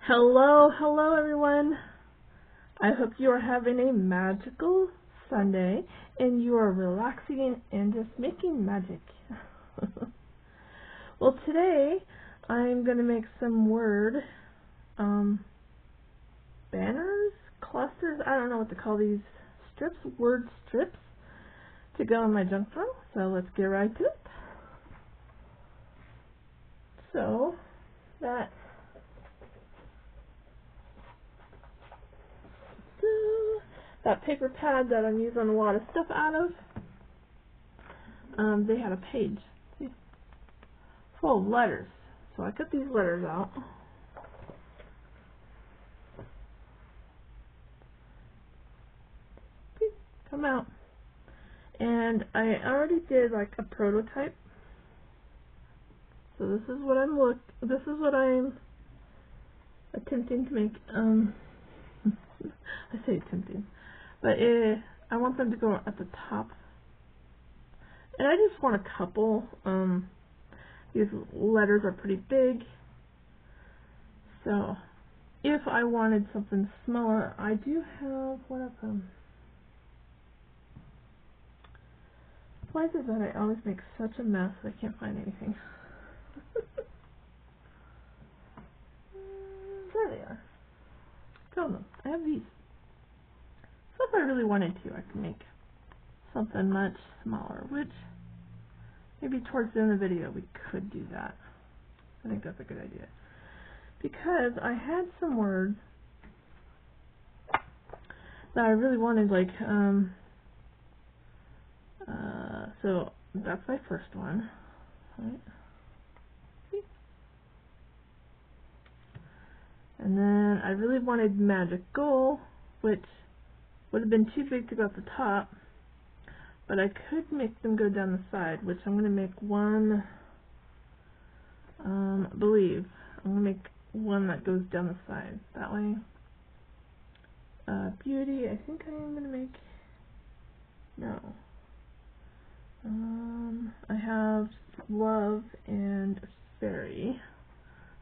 Hello everyone. I hope you are having a magical Sunday and you are relaxing and just making magic. Well, today I'm going to make some word banners, clusters, I don't know what to call these strips, word strips to go in my junk drawer. So let's get right to it. So that paper pad that I'm using a lot of stuff out of, they had a page full of letters. So I cut these letters out. Come out. And I already did like a prototype. So this is what I'm attempting to make. I say attempting, but I want them to go at the top. And I just want a couple. These letters are pretty big. So if I wanted something smaller, I do have one of them. Why is it that I always make such a mess I can't find anything? There they are. Found them. I have these. So if I really wanted to, I could make something much smaller, which maybe towards the end of the video we could do that. I think that's a good idea. Because I had some words that I really wanted, like, so that's my first one, right? And then I really wanted magical, which would have been too big to go at the top, but I could make them go down the side, which I'm going to make one, I believe, I'm going to make one that goes down the side, that way. Beauty, I think I am going to make, no. I have love and fairy,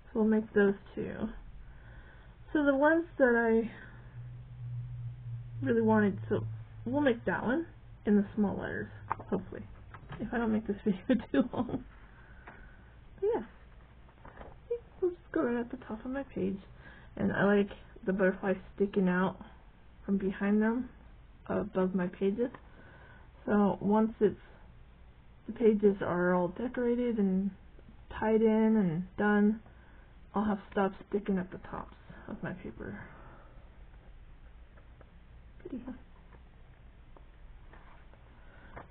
so we'll make those two. So the ones that I really wanted, so we'll make that one in the small letters, hopefully, if I don't make this video too long. But yeah, we'll just go right at the top of my page, and I like the butterflies sticking out from behind them above my pages. So once the pages are all decorated and tied in and done, I'll have stuff sticking at the tops of my paper. Pretty fun.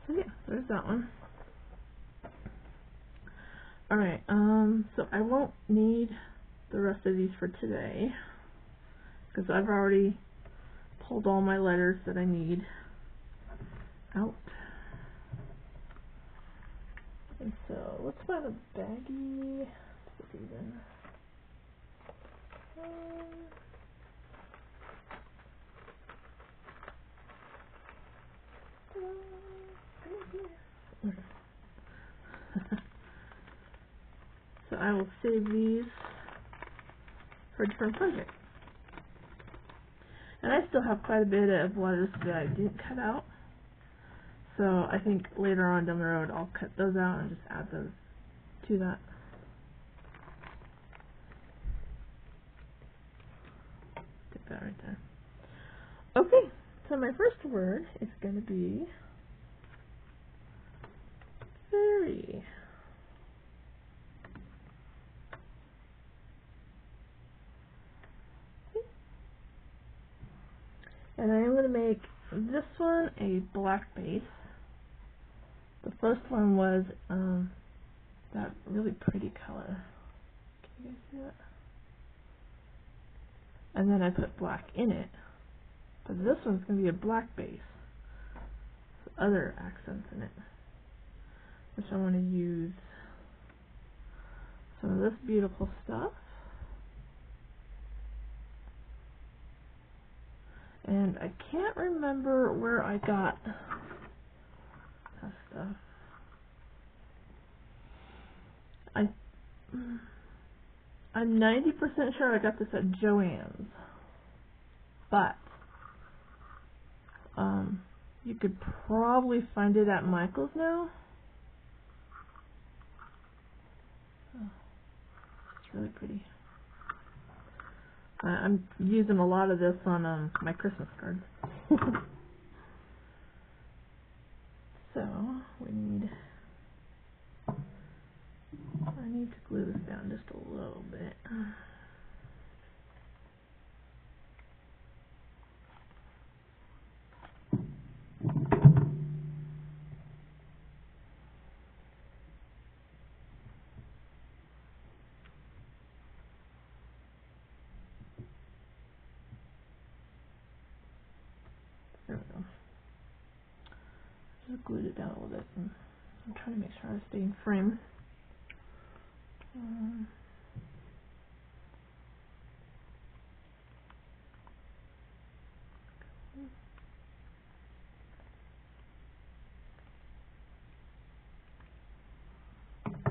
So yeah, there's that one. Alright, so I won't need the rest of these for today, because I've already pulled all my letters that I need out. And so let's find a baggie to put these in. So I will save these for a different project. And I still have quite a bit of letters that I didn't cut out. So I think later on down the road I'll cut those out and just add those to that. Get that right there. Okay, so my first word is going to be fairy. And I am going to make this one a black base. The first one was that really pretty color. Can you guys see that? And then I put black in it. But this one's going to be a black base with other accents in it, which I want to use some of this beautiful stuff. And I can't remember where I got that stuff. I'm 90% sure I got this at Joann's, but you could probably find it at Michael's now. Oh, it's really pretty. I'm using a lot of this on my Christmas cards. So I need to glue this down just a little bit. There we go. Just glued it down a little bit. And I'm trying to make sure I stay in frame. There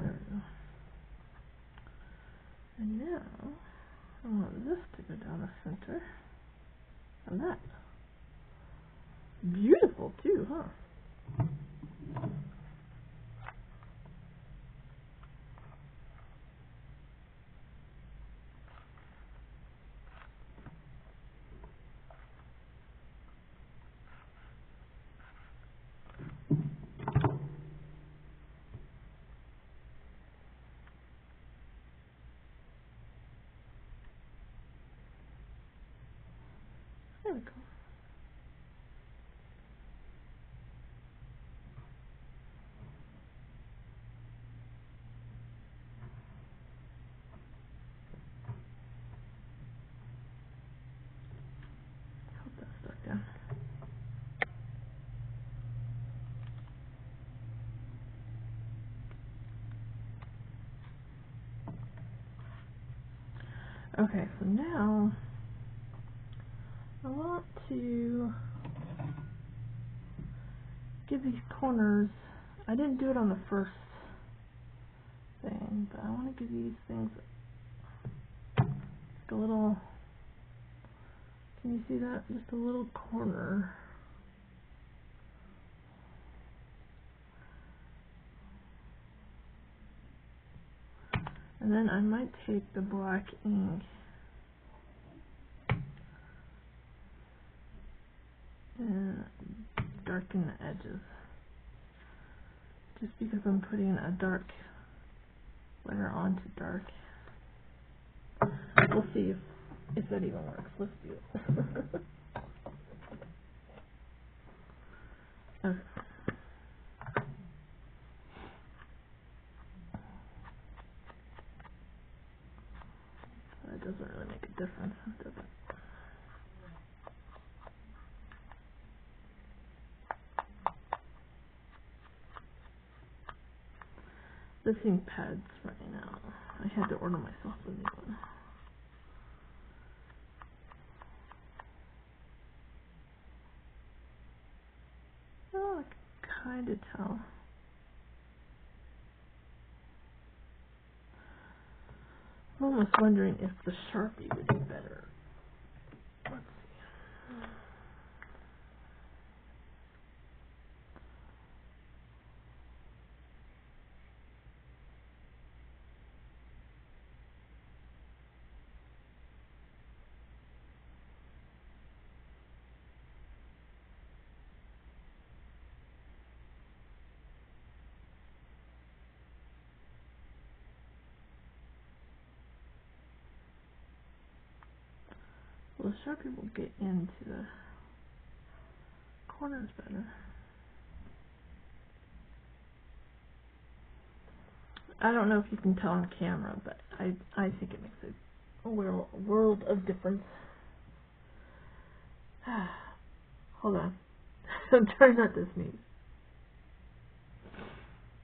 we go. And now I want this to go down the center. And that. Beautiful too, huh? There we go. Hope that's stuck down. Okay, so now I want to give these corners, I didn't do it on the first thing, but I want to give these things like a little, can you see that? Just a little corner. And then I might take the black ink and darken the edges. Just because I'm putting a dark layer onto dark. We'll see if that even works. Let's do it. Okay. That doesn't really make a difference, does it? This ink pad's running out. I had to order myself a new one. Oh, I can kind of tell. I'm almost wondering if the Sharpie would be better. Let's see. Well, the Sharpie will get into the corners better. I don't know if you can tell on camera, but I think it makes a world of difference. Hold on. I'm trying not to sneeze.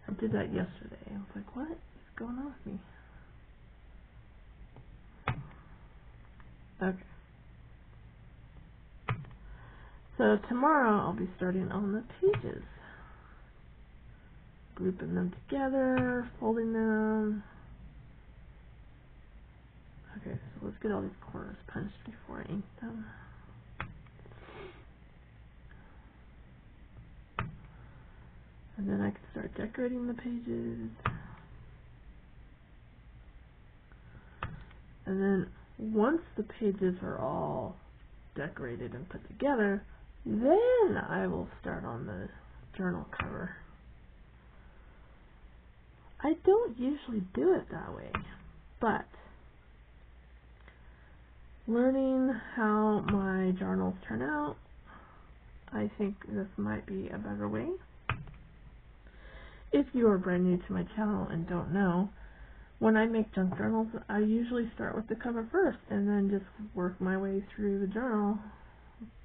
I did that yesterday. I was like, what is going on with me? Okay. So tomorrow I'll be starting on the pages. Grouping them together, folding them. just get all these corners punched before I ink them. And then I can start decorating the pages. And then once the pages are all decorated and put together, then I will start on the journal cover. I don't usually do it that way, but learning how my journals turn out, I think this might be a better way. If you are brand new to my channel and don't know, when I make junk journals, I usually start with the cover first and then just work my way through the journal,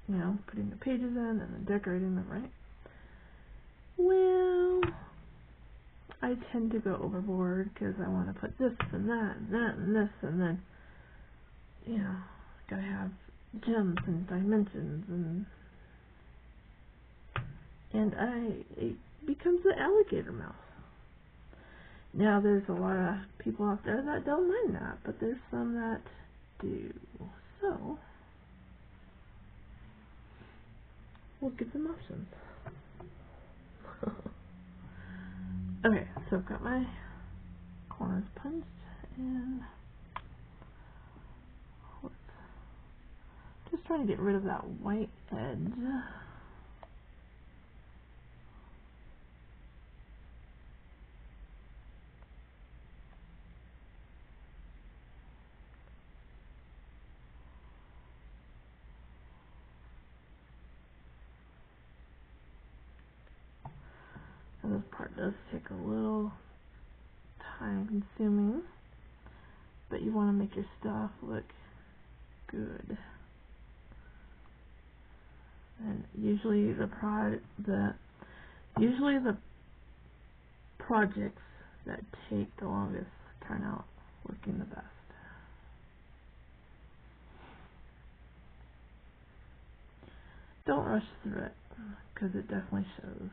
you know, putting the pages in and then decorating them, right? Well, I tend to go overboard because I want to put this and that and that and this, and then, you know, gotta have gems and dimensions, and it becomes an alligator mouth. Now, there's a lot of people out there that don't mind that, but there's some that do. So, we'll give them options. Okay, so I've got my corners punched, and just trying to get rid of that white edge. And this part does take a little time consuming, but you want to make your stuff look good. And usually the projects that take the longest turn out looking the best. Don't rush through it, because it definitely shows.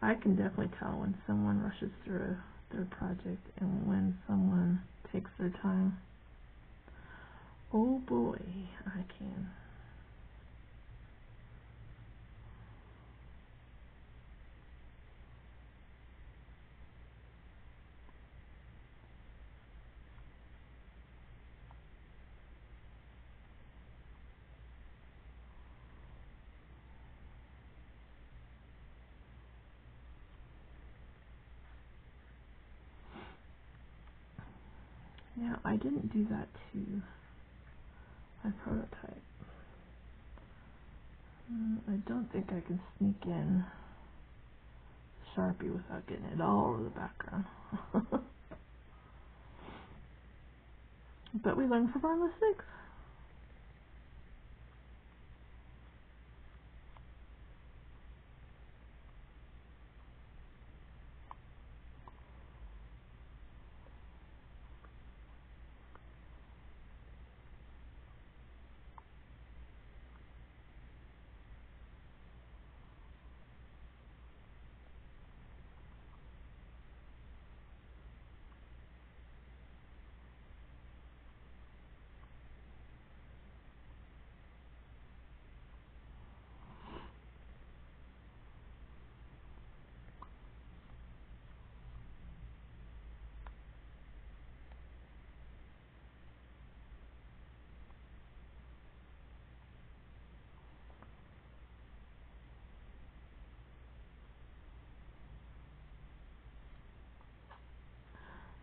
I can definitely tell when someone rushes through their project and when someone takes their time. Oh boy, I can. Now, I didn't do that to my prototype. I don't think I can sneak in Sharpie without getting it all over the background. But we learn from our mistakes.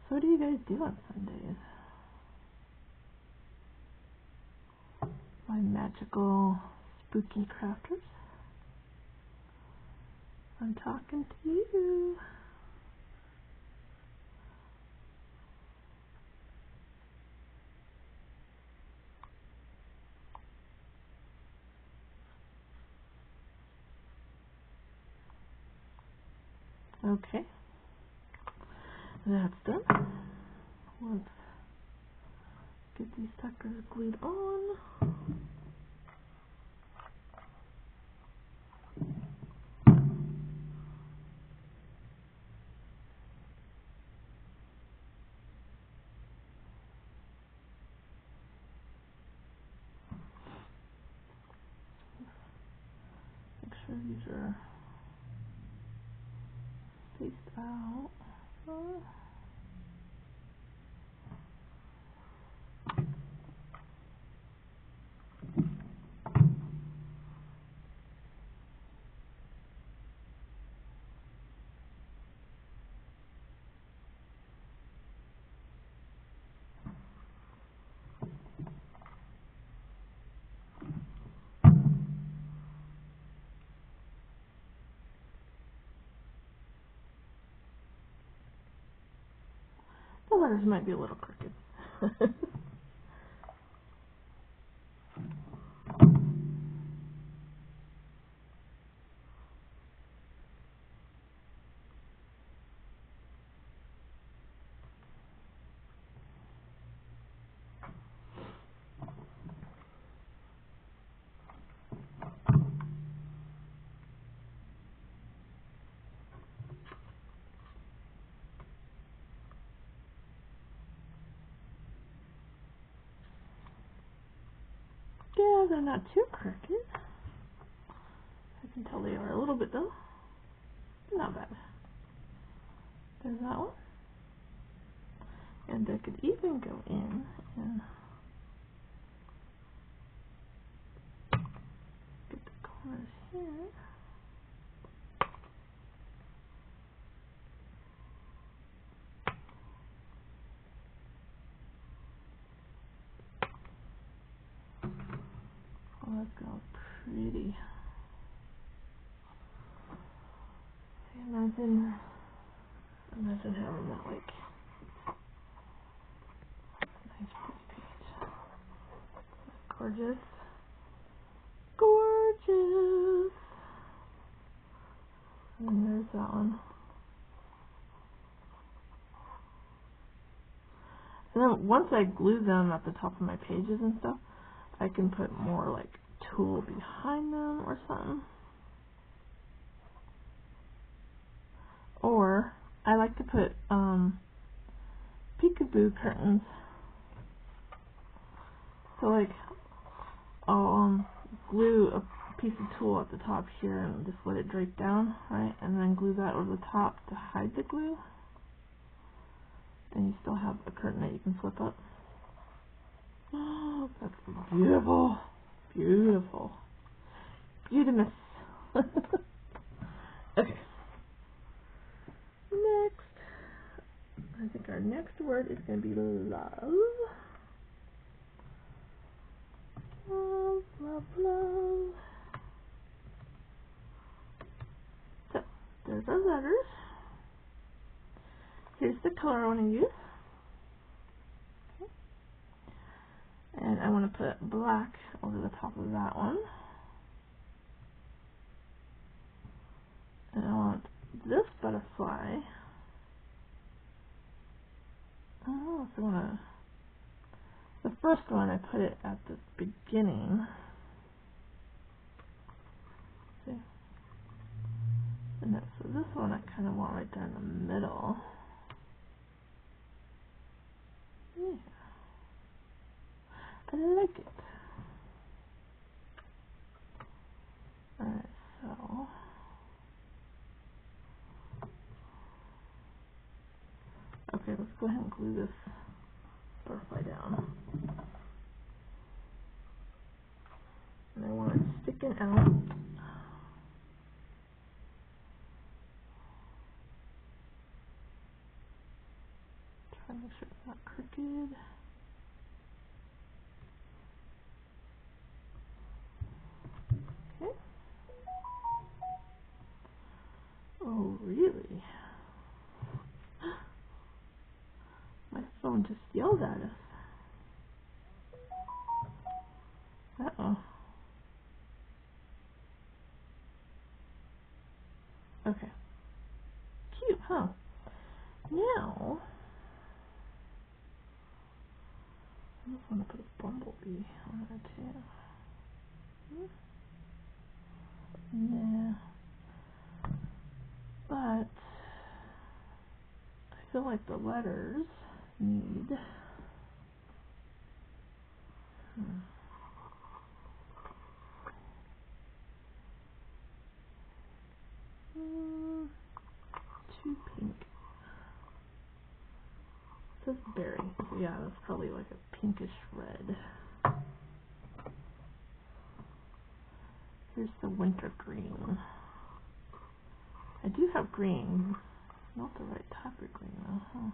So what do you guys do on Sundays? My magical, spooky crafters? I'm talking to you. Okay. That's done. Let's get these suckers glued on. these are spaced out. The letters might be a little crooked. Yeah, they're not too crooked. I can tell they are a little bit though. Not bad. There's that one. And I could even go in and get the corners here. Oh, that's gonna look pretty. Imagine having that like nice pretty page. Gorgeous. Gorgeous. And there's that one. And then once I glue them at the top of my pages and stuff, I can put more like tulle behind them or something. Or I like to put peekaboo curtains. So like I'll glue a piece of tulle at the top here and just let it drape down, right? And then glue that over the top to hide the glue. And you still have a curtain that you can flip up. Oh, that's beautiful. Beautiful. Beautimous. Okay. Next. I think our next word is going to be love. Love, love, love. So, there's our letters. Here's the color I want to use. Okay. And I want to put black over the top of that one. And I want this butterfly. Oh, so I want to. The first one I put it at the beginning. See? And then, so this one I kind of want right there in the middle. Yeah. I like it. Alright, so okay, let's go ahead and glue this butterfly down. And I want it sticking out. Try to make sure it's not crooked. Okay. Oh, really? My phone just yelled at us. Uh-oh. Okay. Cute, huh? Now, I just want to put a bumblebee on there too. Yeah. But I feel like the letters need says berry. So yeah, that's probably like a pinkish red. Here's the winter green. I do have green. Not the right type of green though, huh?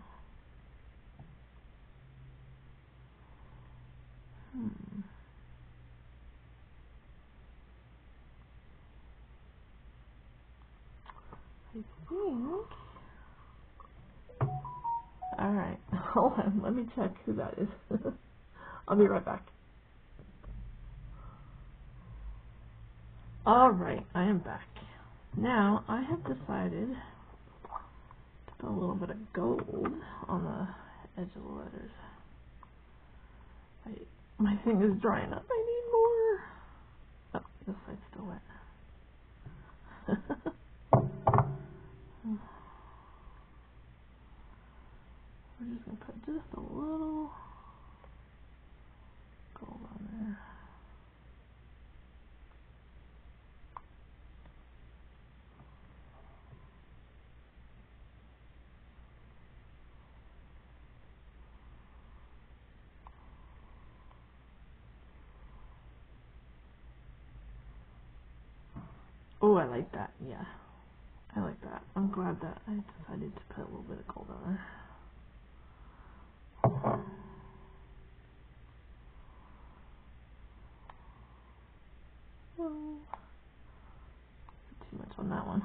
I think... Alright, hold on, let me check who that is. I'll be right back. Alright, I am back. Now, I have decided to put a little bit of gold on the edge of the letters. My thing is drying up. I need more. Oh, this side's still wet. We're just going to put just a little gold on there. Oh, I like that. Yeah, I like that. I'm glad that I decided to put a little bit of gold on there. Oh, too much on that one.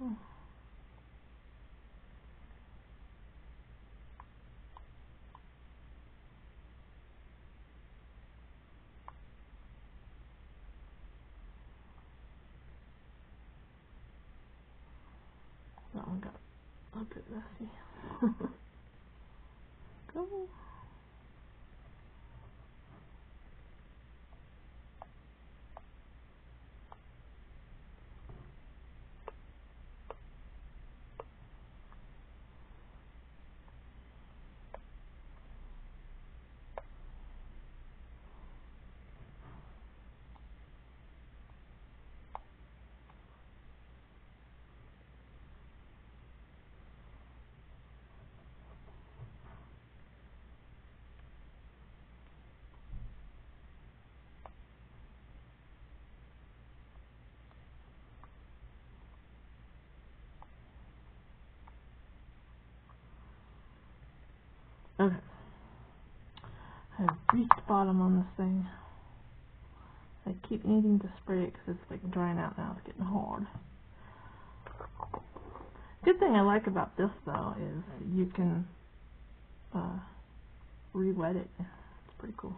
Oh. That one got a bit messy. Go. Okay. I have reached bottom on this thing. I keep needing to spray it because it's like drying out now. It's getting hard. Good thing I like about this though is you can re-wet it. It's pretty cool.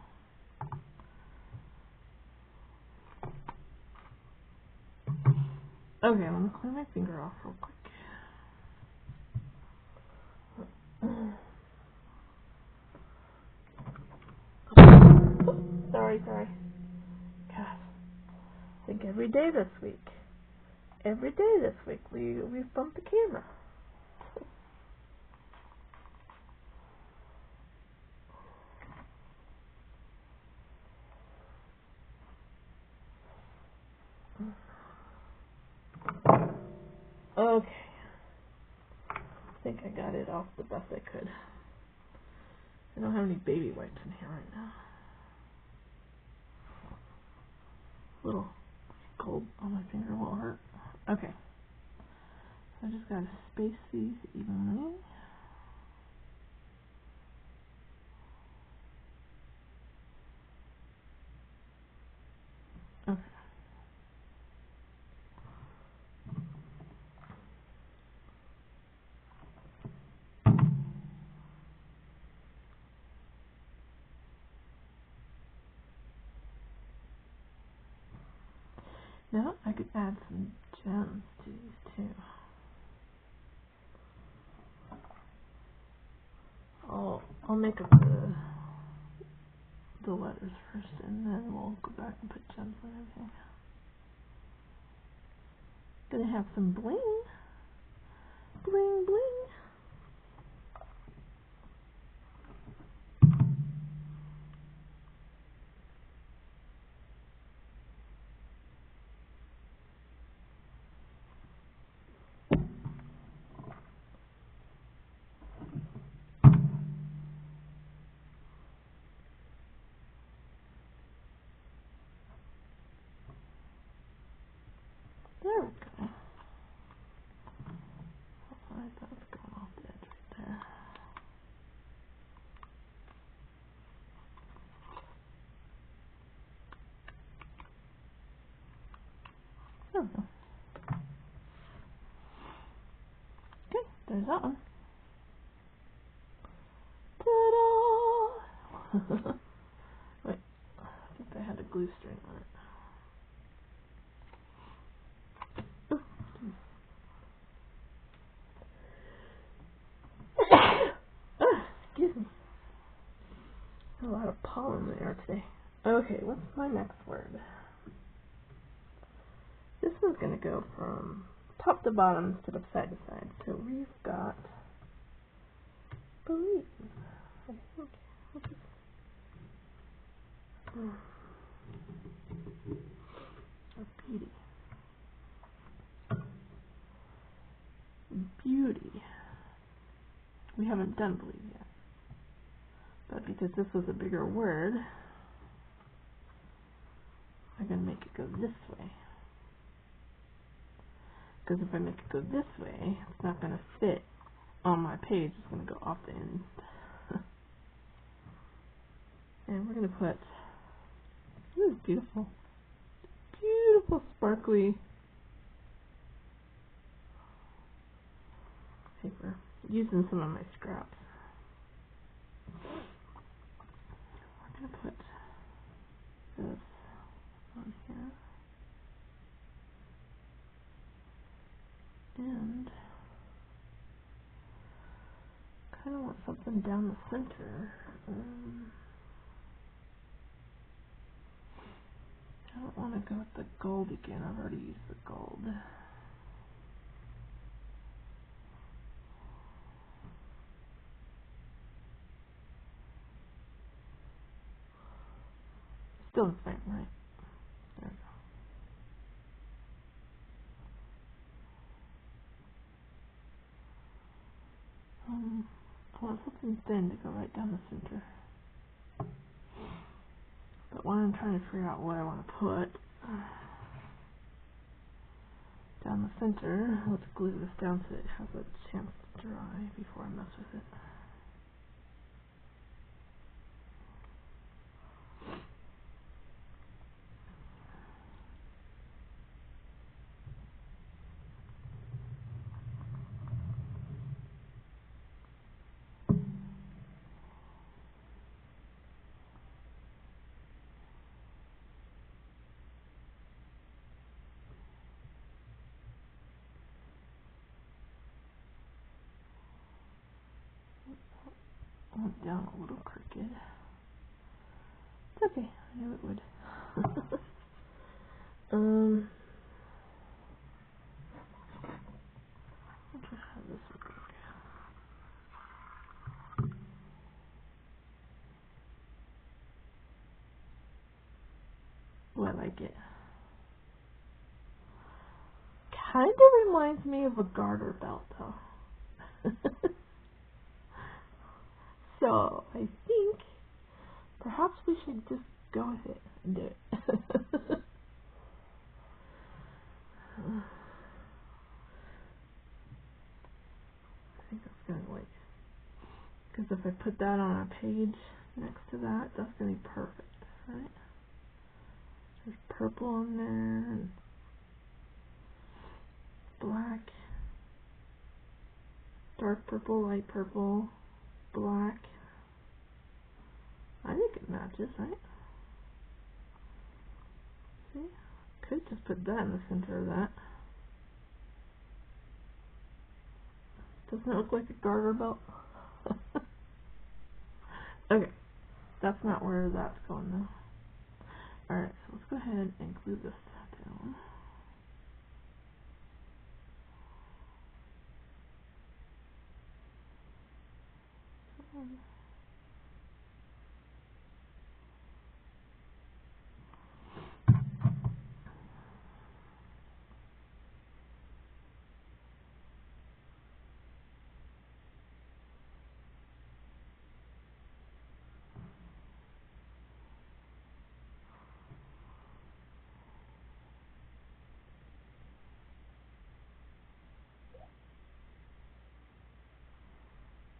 Okay, I'm gonna clean my finger off real quick. Sorry. Gosh. I think every day this week we've bumped the camera. Okay. I think I got it off the best I could. I don't have any baby wipes in here right now. A little cold on my finger won't hurt. Okay. So I just gotta space these evenly. Okay. Now I could add some gems to these too. I'll make up the letters first, and then we'll go back and put gems on everything. Gonna have some bling, bling, bling. There's that one. Ta-da! Wait, I think I had a glue string on it. Excuse me. A lot of pollen in the air today. Okay, what's my next word? This one's going to go from top to bottom instead of side to side. So we've got believe. I think. Beauty. Beauty. We haven't done believe yet. But because this was a bigger word, I'm going to make it go this way. Because if I make it go this way, it's not going to fit on my page. It's going to go off the end. And we're going to put, this is beautiful. Beautiful sparkly paper. Using some of my scraps. We're going to put this on here. And kind of want something down the center. I don't want to go with the gold again. I've already used the gold. Still the same, right? There we go. I want something thin to go right down the center. But when I'm trying to figure out what I want to put down the center, let's glue this down so it has a chance to dry before I mess with it. Went down a little crooked. It's okay, I knew it would. I'll just have this one crooked. Oh, I like it. Kind of reminds me of a garter belt, though. So, I think perhaps we should just go with it and do it. I think that's going to like, because if I put that on a page next to that, that's going to be perfect, right? There's purple on there, and black, dark purple, light purple, black. I think it matches, right? See? Could just put that in the center of that. Doesn't it look like a garter belt? Okay, that's not where that's going though. Alright, so let's go ahead and glue this down.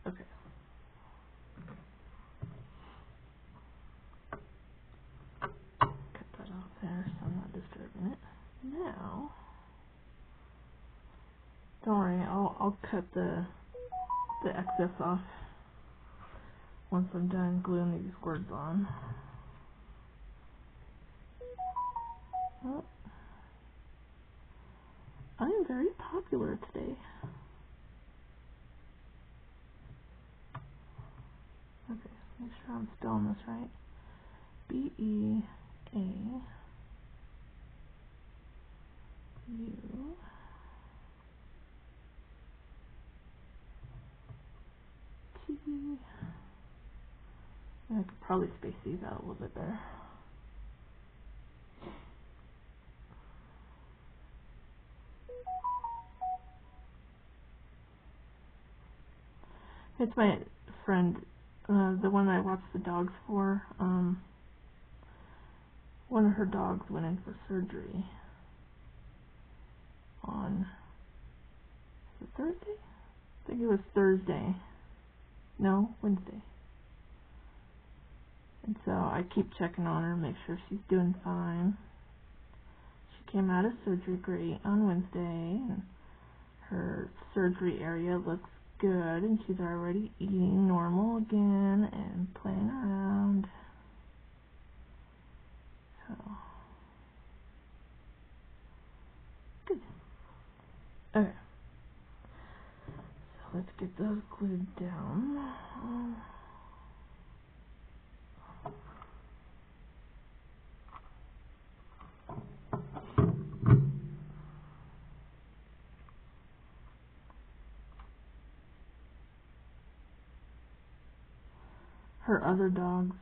Okay. Cut that off there so I'm not disturbing it. Now, don't worry, I'll cut the the excess off once I'm done gluing these words on. Well, I am very popular today. Okay, make sure I'm spelling this right. B-E-A-U T. I could probably space these out a little bit better. It's my friend, the one I watch the dogs for. One of her dogs went in for surgery on, was it Thursday? I think it was Thursday. No, Wednesday. And so I keep checking on her, make sure she's doing fine. She came out of surgery great on Wednesday, and her surgery area looks good, and she's already eating normal again and playing around. So, good. Okay. So let's get those glued down. Her other dogs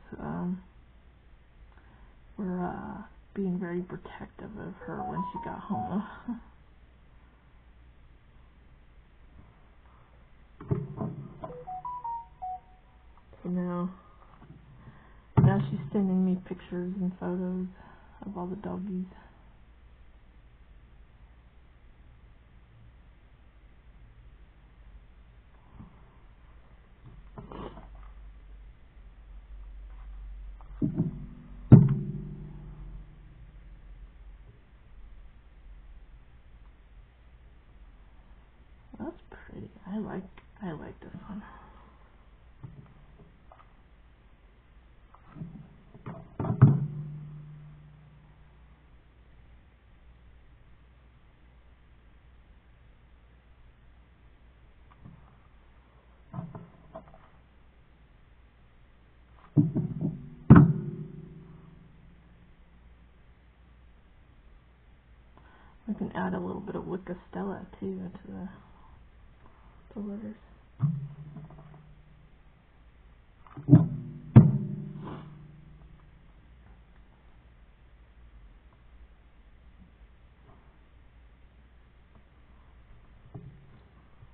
were being very protective of her when she got home. So now she's sending me pictures and photos of all the doggies. That's pretty. I like this one. We can add a little bit of Wicca Stella too to the letters.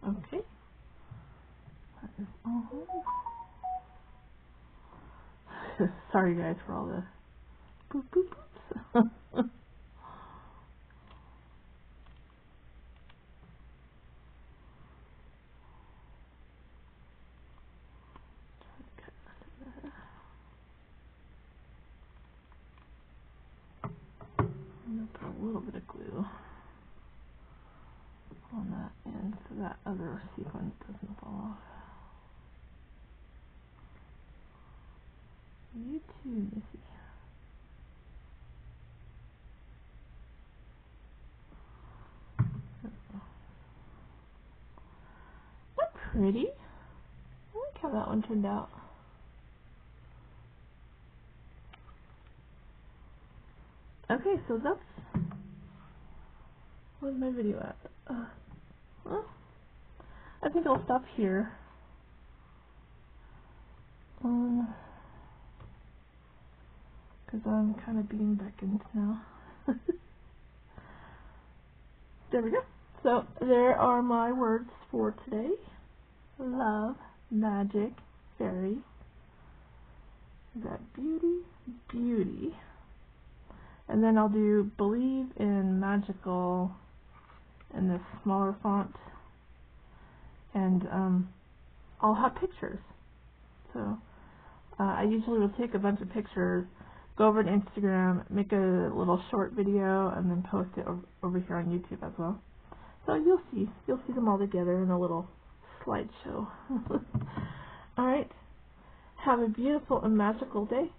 Okay. That is all. Sorry guys for all the boop boop boops. I'm going to put a little bit of glue on that end so that other sequence doesn't fall off. You too, Missy. That's pretty. I like how that one turned out. Okay, so that's... Where's my video at? Well, I think I'll stop here. Because I'm kind of being beckoned now. There we go. So, there are my words for today. Love, magic, fairy. Is that beauty? Beauty. And then I'll do believe in magical in this smaller font. And I'll have pictures. So I usually will take a bunch of pictures, go over to Instagram, make a little short video, and then post it over here on YouTube as well. So you'll see them all together in a little slideshow. Alright. Have a beautiful and magical day.